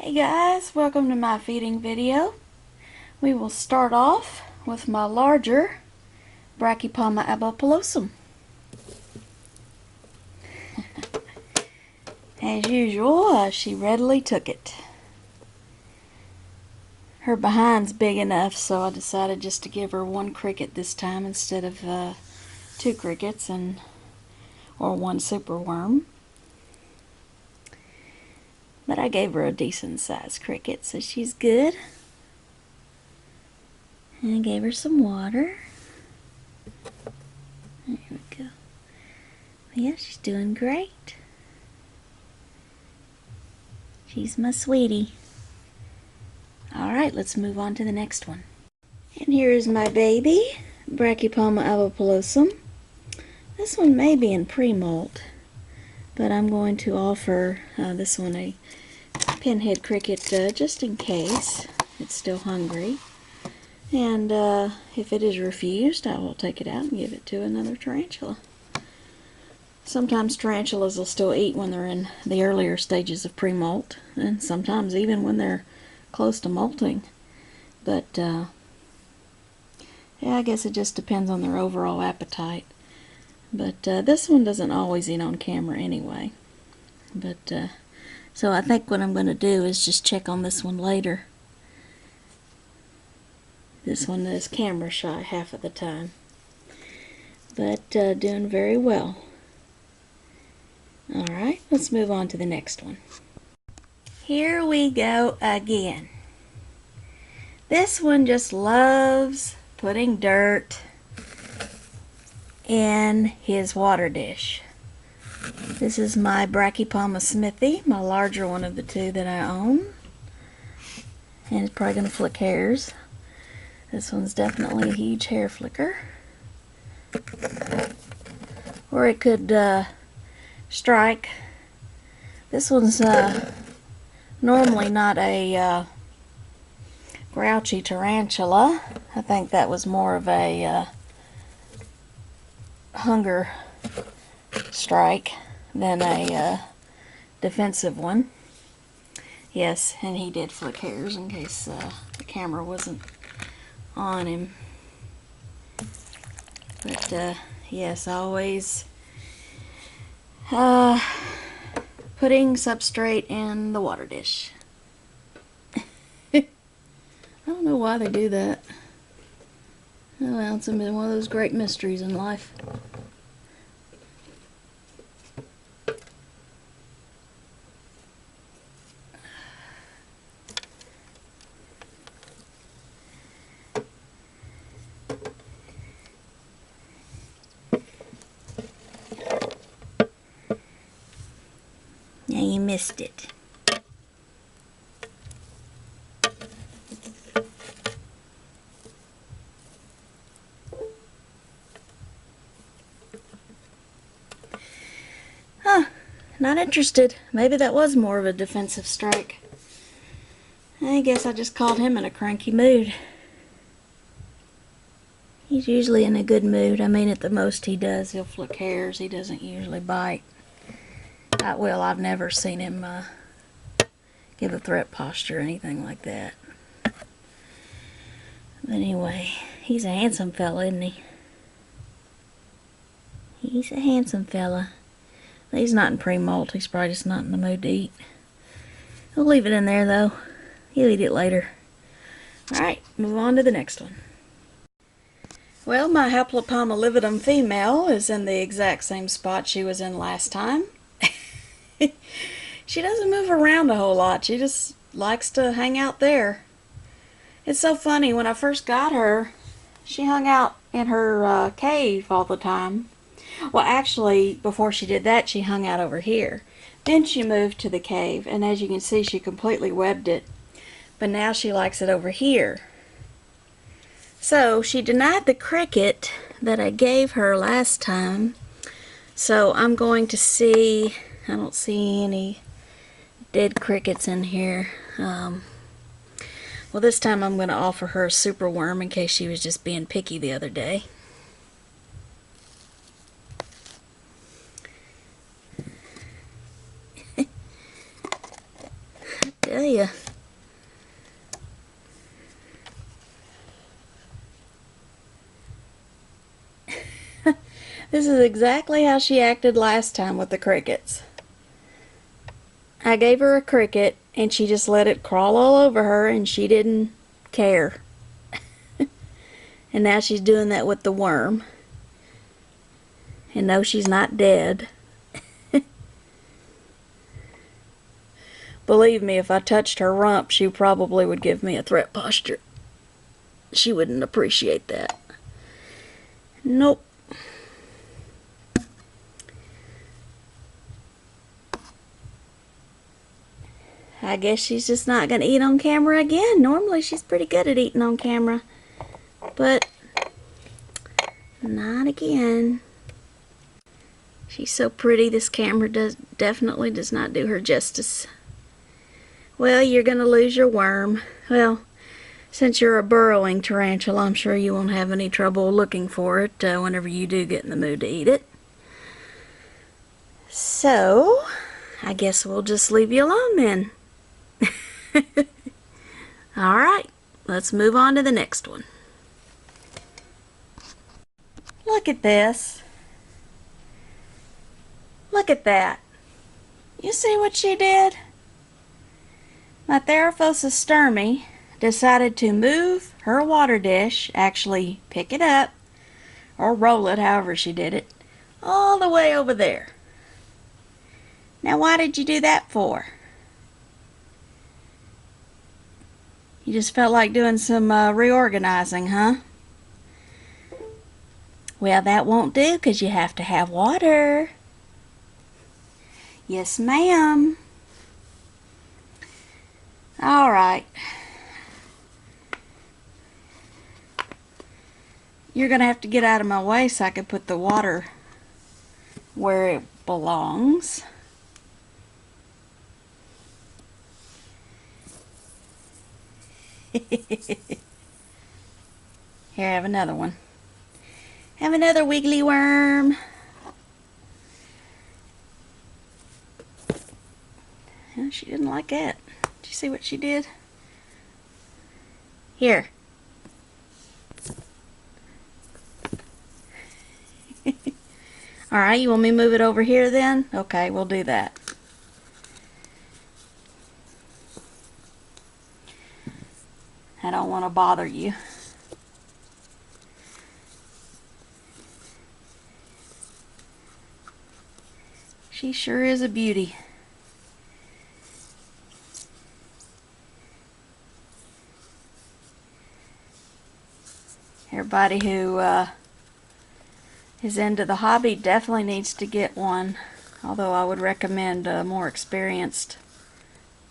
Hey guys, welcome to my feeding video. We will start off with my larger Brachypalma abopilosum. As usual, she readily took it. Her behind's big enough, so I decided just to give her one cricket this time instead of two crickets or one superworm. But I gave her a decent sized cricket, so she's good. And I gave her some water. There we go. Yeah, she's doing great. She's my sweetie. Alright, let's move on to the next one. And here is my baby, Brachypalma abopilosum. This one may be in pre-molt, but I'm going to offer this one a pinhead cricket just in case it's still hungry. And if it is refused, I will take it out and give it to another tarantula. Sometimes tarantulas will still eat when they're in the earlier stages of pre-molt, and sometimes even when they're close to molting. But yeah, I guess it just depends on their overall appetite. But this one doesn't always eat on camera anyway. But so I think what I'm going to do is just check on this one later. This one is camera shy half of the time, but doing very well. Alright, let's move on to the next one. Here we go again. This one just loves putting dirt in his water dish. This is my Brachypalma Smithy, my larger one of the two that I own. And it's probably going to flick hairs. This one's definitely a huge hair flicker. Or it could strike. This one's normally not a grouchy tarantula. I think that was more of a hunger strike than a defensive one. Yes, and he did flick hairs in case the camera wasn't on him. But yes, always putting substrate in the water dish. I don't know why they do that. Oh well, it's one of those great mysteries in life. Now you missed it. Huh, not interested. Maybe that was more of a defensive strike. I guess I just called him in a cranky mood. He's usually in a good mood. I mean, at the most he does, he'll flick hairs. He doesn't usually bite. Well, I've never seen him give a threat posture or anything like that. But anyway, he's a handsome fella, isn't he? He's a handsome fella. He's not in pre-molt. He's probably just not in the mood to eat. We'll leave it in there, though. He'll eat it later. Alright, move on to the next one. Well, my Haplopalma lividum female is in the exact same spot she was in last time. She doesn't move around a whole lot. She just likes to hang out there. It's so funny. When I first got her, she hung out in her cave all the time. Well, actually, before she did that, she hung out over here. Then she moved to the cave, and as you can see, she completely webbed it. But now she likes it over here. So she denied the cricket that I gave her last time. So I'm going to see. I don't see any dead crickets in here. Well, this time I'm going to offer her a superworm in case she was just being picky the other day. you. This is exactly how she acted last time with the crickets. I gave her a cricket and she just let it crawl all over her and she didn't care. And now she's doing that with the worm. And no, she's not dead. Believe me, if I touched her rump, she probably would give me a threat posture. She wouldn't appreciate that. Nope. I guess she's just not going to eat on camera again. Normally she's pretty good at eating on camera. But not again. She's so pretty, this camera definitely does not do her justice. Well, you're going to lose your worm. Well, since you're a burrowing tarantula, I'm sure you won't have any trouble looking for it whenever you do get in the mood to eat it. So, I guess we'll just leave you alone then. Alright, let's move on to the next one. Look at this. Look at that. You see what she did? My Theraphosa sturmey decided to move her water dish, actually pick it up, or roll it, however she did it, all the way over there. Now why did you do that for? You just felt like doing some reorganizing, huh? Well, that won't do because you have to have water. Yes, ma'am. All right. You're going to have to get out of my way so I can put the water where it belongs. Here, have another one. Have another wiggly worm. Yeah, she didn't like that. Did you see what she did? Here. Alright, you want me to move it over here then? Okay, we'll do that. I don't want to bother you. She sure is a beauty. Everybody who is into the hobby definitely needs to get one, although I would recommend more experienced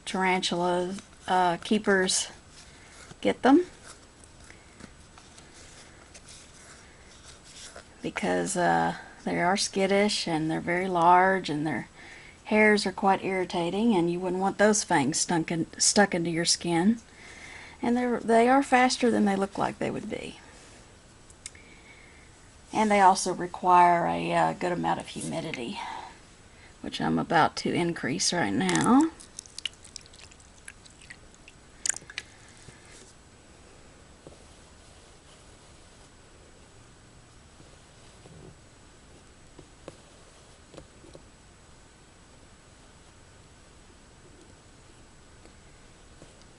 tarantula keepers get them, because they are skittish and they're very large and their hairs are quite irritating, and you wouldn't want those fangs stuck into your skin. And they are faster than they look like they would be. And they also require a good amount of humidity, which I'm about to increase right now.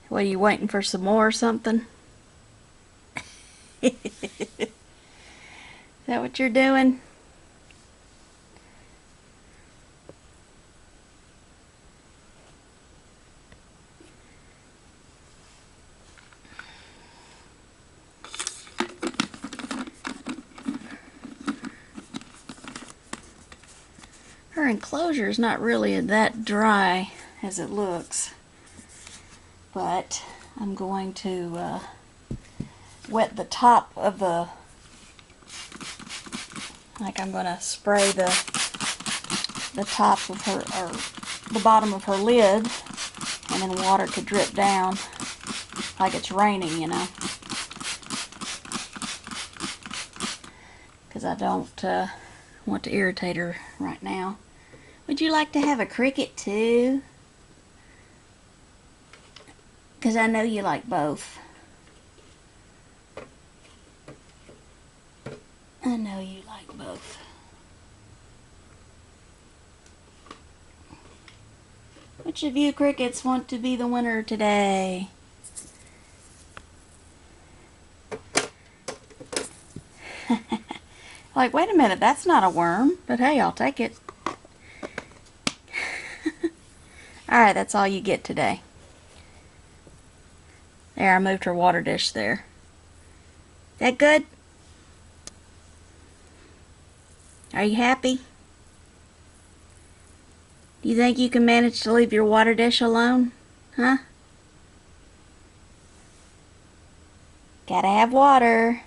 What, are you waiting for some more or something? Is that what you're doing? Her enclosure is not really that dry as it looks, but I'm going to wet the top of the, like I'm going to spray the top of her, or the bottom of her lid, and then water could drip down like it's raining, you know, because I don't want to irritate her right now. Would you like to have a cricket too? because I know you like both. I know you like both. Which of you crickets want to be the winner today? Like, wait a minute, that's not a worm. But hey, I'll take it. Alright, that's all you get today. There, I moved her water dish there. That good? Are you happy? Do you think you can manage to leave your water dish alone? Huh? Gotta have water.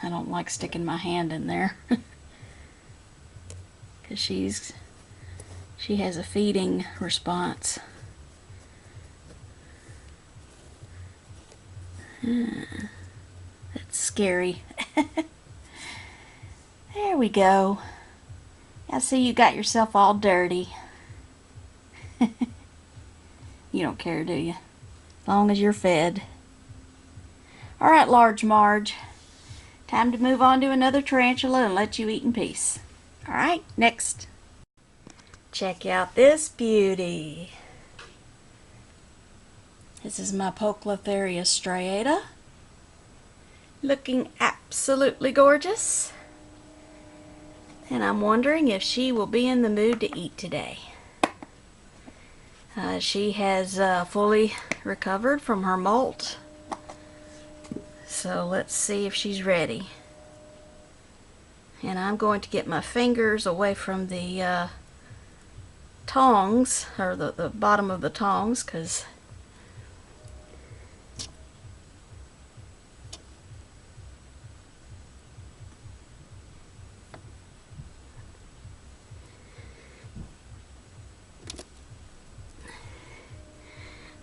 I don't like sticking my hand in there. Because she has a feeding response. That's scary. There we go. I see you got yourself all dirty. You don't care, do you? As long as you're fed. Alright, Large Marge. Time to move on to another tarantula and let you eat in peace. Alright, next. Check out this beauty. This is my Poecilotheria striata. Looking absolutely gorgeous. And I'm wondering if she will be in the mood to eat today. She has fully recovered from her molt. So let's see if she's ready. And I'm going to get my fingers away from the tongs, or the bottom of the tongs, because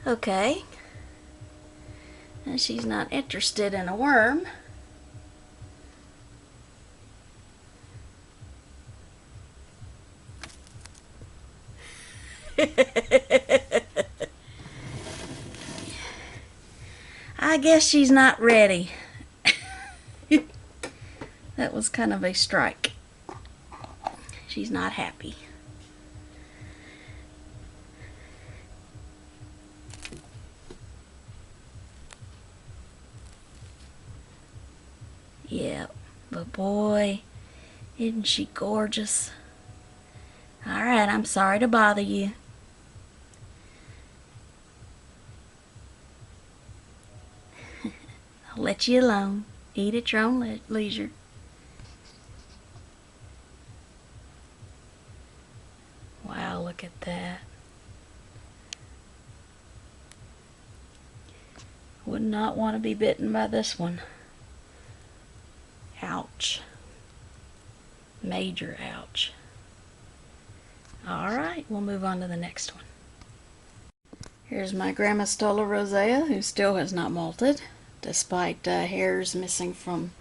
okay. And she's not interested in a worm. I guess she's not ready. That was kind of a strike. She's not happy. Yeah, but boy, isn't she gorgeous? Alright, I'm sorry to bother you. I'll let you alone. Eat at your own leisure. Wow, look at that. Would not want to be bitten by this one. Ouch. Major ouch. Alright, we'll move on to the next one. Here's my Grammostola rosea, who still has not molted, despite hairs missing from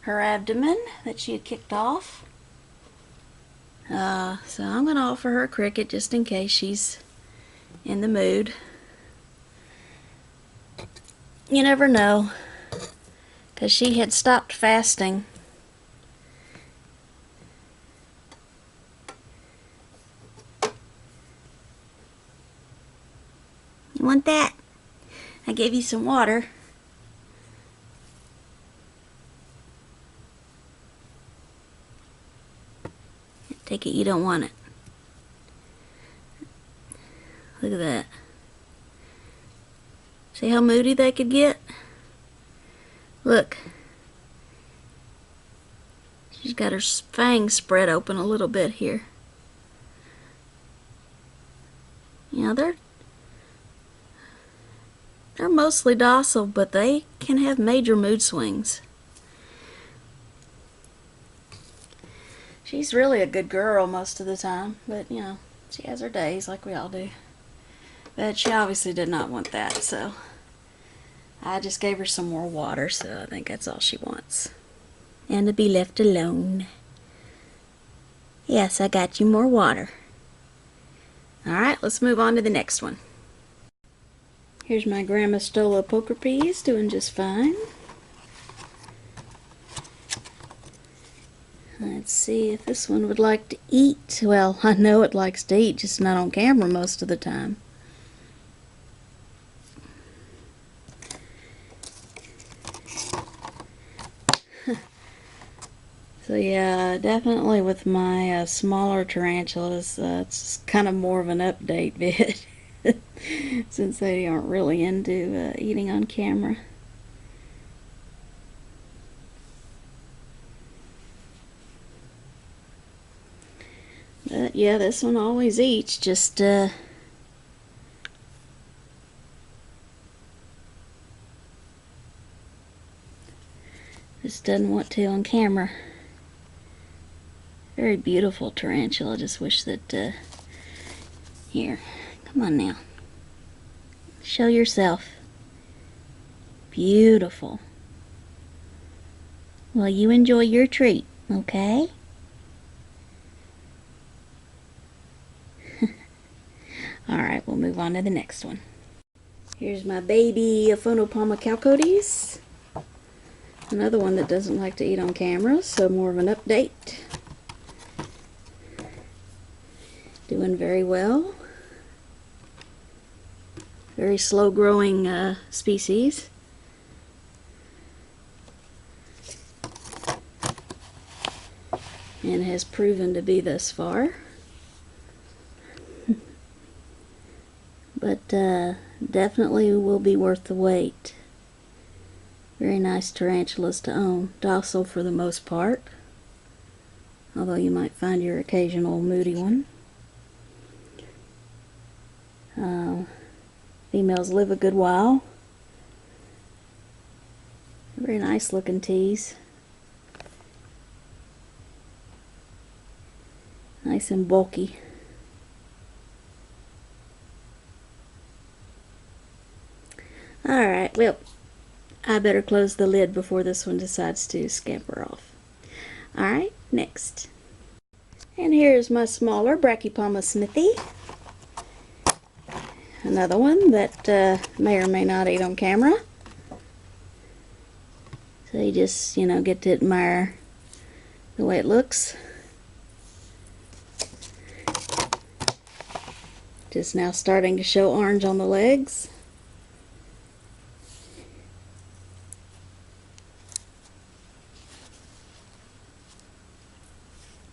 her abdomen that she had kicked off. So I'm going to offer her a cricket just in case she's in the mood. You never know, because she had stopped fasting. You want that? I gave you some water. Take it you don't want it. Look at that. See how moody they could get? Look. She's got her fangs spread open a little bit here. You know, they're mostly docile, but they can have major mood swings. She's really a good girl most of the time, but you know, she has her days like we all do. But she obviously did not want that, so I just gave her some more water, so I think that's all she wants. And to be left alone. Yes, I got you more water. Alright, let's move on to the next one. Here's my Grandma Stola poker peas, doing just fine. Let's see if this one would like to eat. Well, I know it likes to eat, just not on camera most of the time. So yeah, definitely with my smaller tarantulas, it's kind of more of an update vid. Since they aren't really into eating on camera. But yeah, this one always eats, just doesn't want to on camera. Very beautiful tarantula. Just wish that here, come on now, show yourself. Beautiful. Well, you enjoy your treat, okay? Alright, we'll move on to the next one. Here's my baby Aphonopoma chalcodes. Another one that doesn't like to eat on camera, so more of an update. Doing very well. Very slow growing species. And has proven to be thus far. But definitely will be worth the wait. Very nice tarantulas to own. Docile for the most part. Although you might find your occasional moody one. Females live a good while. Very nice looking teas. Nice and bulky. Alright, well, I better close the lid before this one decides to scamper off. Alright, next. And here's my smaller Brachypoma smithy. Another one that may or may not eat on camera. So you just, get to admire the way it looks. Just now starting to show orange on the legs.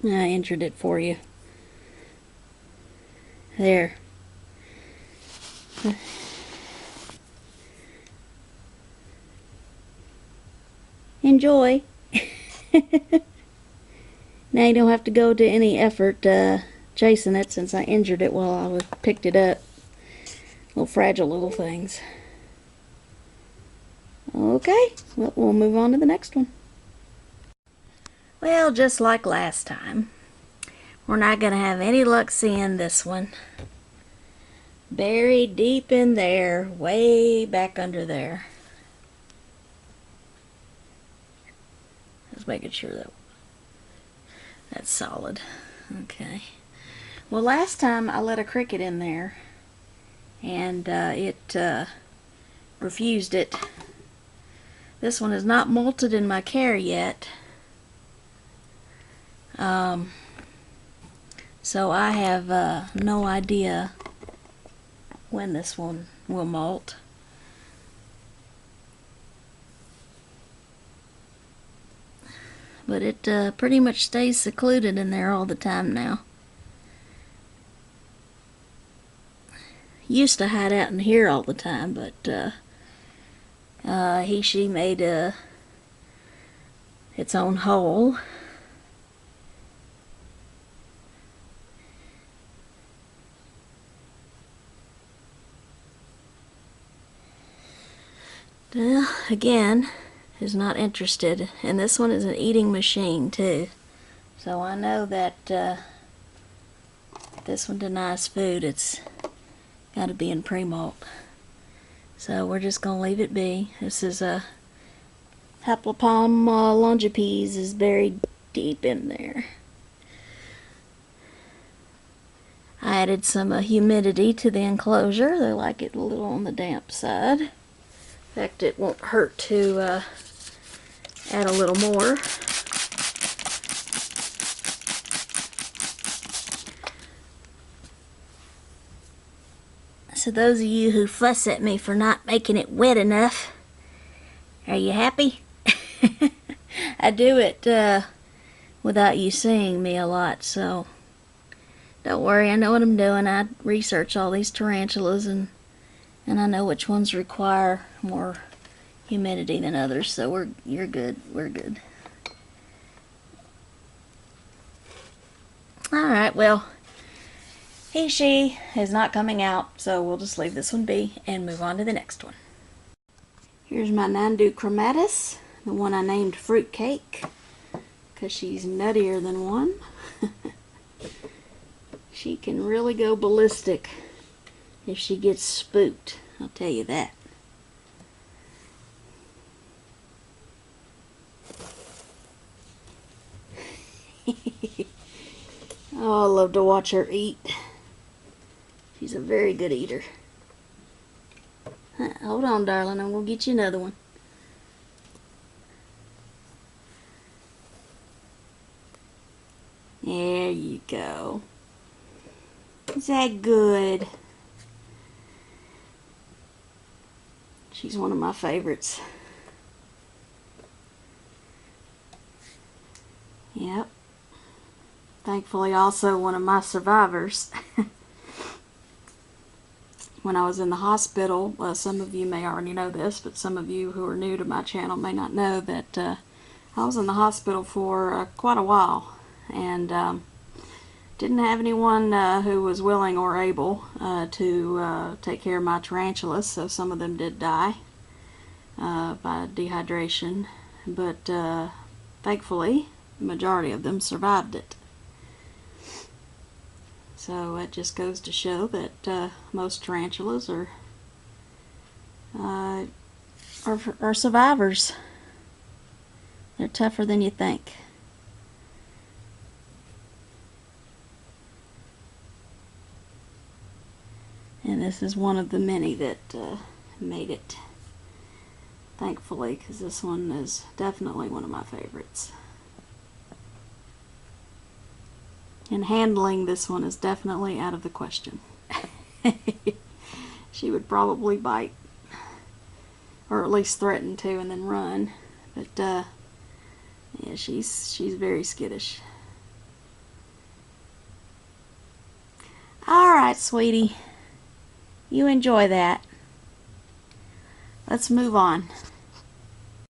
I injured it for you. There. Enjoy. Now you don't have to go to any effort chasing it, since I injured it while I picked it up. Little fragile little things. Okay, well, we'll move on to the next one. Well, just like last time, we're not going to have any luck seeing this one. Buried deep in there, way back under there. Just making sure that that's solid. Okay. Well, last time I let a cricket in there, and it refused it. This one is not molted in my care yet. So I have no idea when this one will molt. But it pretty much stays secluded in there all the time now. Used to hide out in here all the time, but she made its own hole. Well, again, is not interested. And this one is an eating machine too. So I know that if this one denies food, it's got to be in pre-molt. So we're just going to leave it be. This is a Haplopalm longipes is buried deep in there. I added some humidity to the enclosure. They like it a little on the damp side. In fact, it won't hurt to add a little more. So those of you who fuss at me for not making it wet enough, are you happy? I do it without you seeing me a lot, so don't worry, I know what I'm doing. I research all these tarantulas and I know which ones require more humidity than others, so you're good. We're good. Alright, well, she is not coming out, so we'll just leave this one be and move on to the next one. Here's my Nandu chromatis, the one I named Fruitcake, because she's nuttier than one. She can really go ballistic if she gets spooked, I'll tell you that. Oh, I love to watch her eat. She's a very good eater. Hold on, darling, I'm going to get you another one. There you go. Is that good? She's one of my favorites. Yep. Thankfully also one of my survivors. When I was in the hospital, some of you may already know this, but some of you who are new to my channel may not know that I was in the hospital for quite a while, and didn't have anyone who was willing or able to take care of my tarantulas, so some of them did die by dehydration, but thankfully the majority of them survived it. So it just goes to show that most tarantulas are survivors. They're tougher than you think. And this is one of the many that made it, thankfully, because this one is definitely one of my favorites. And handling this one is definitely out of the question. She would probably bite, or at least threaten to, and then run. But yeah, she's very skittish. All right, sweetie, you enjoy that. Let's move on.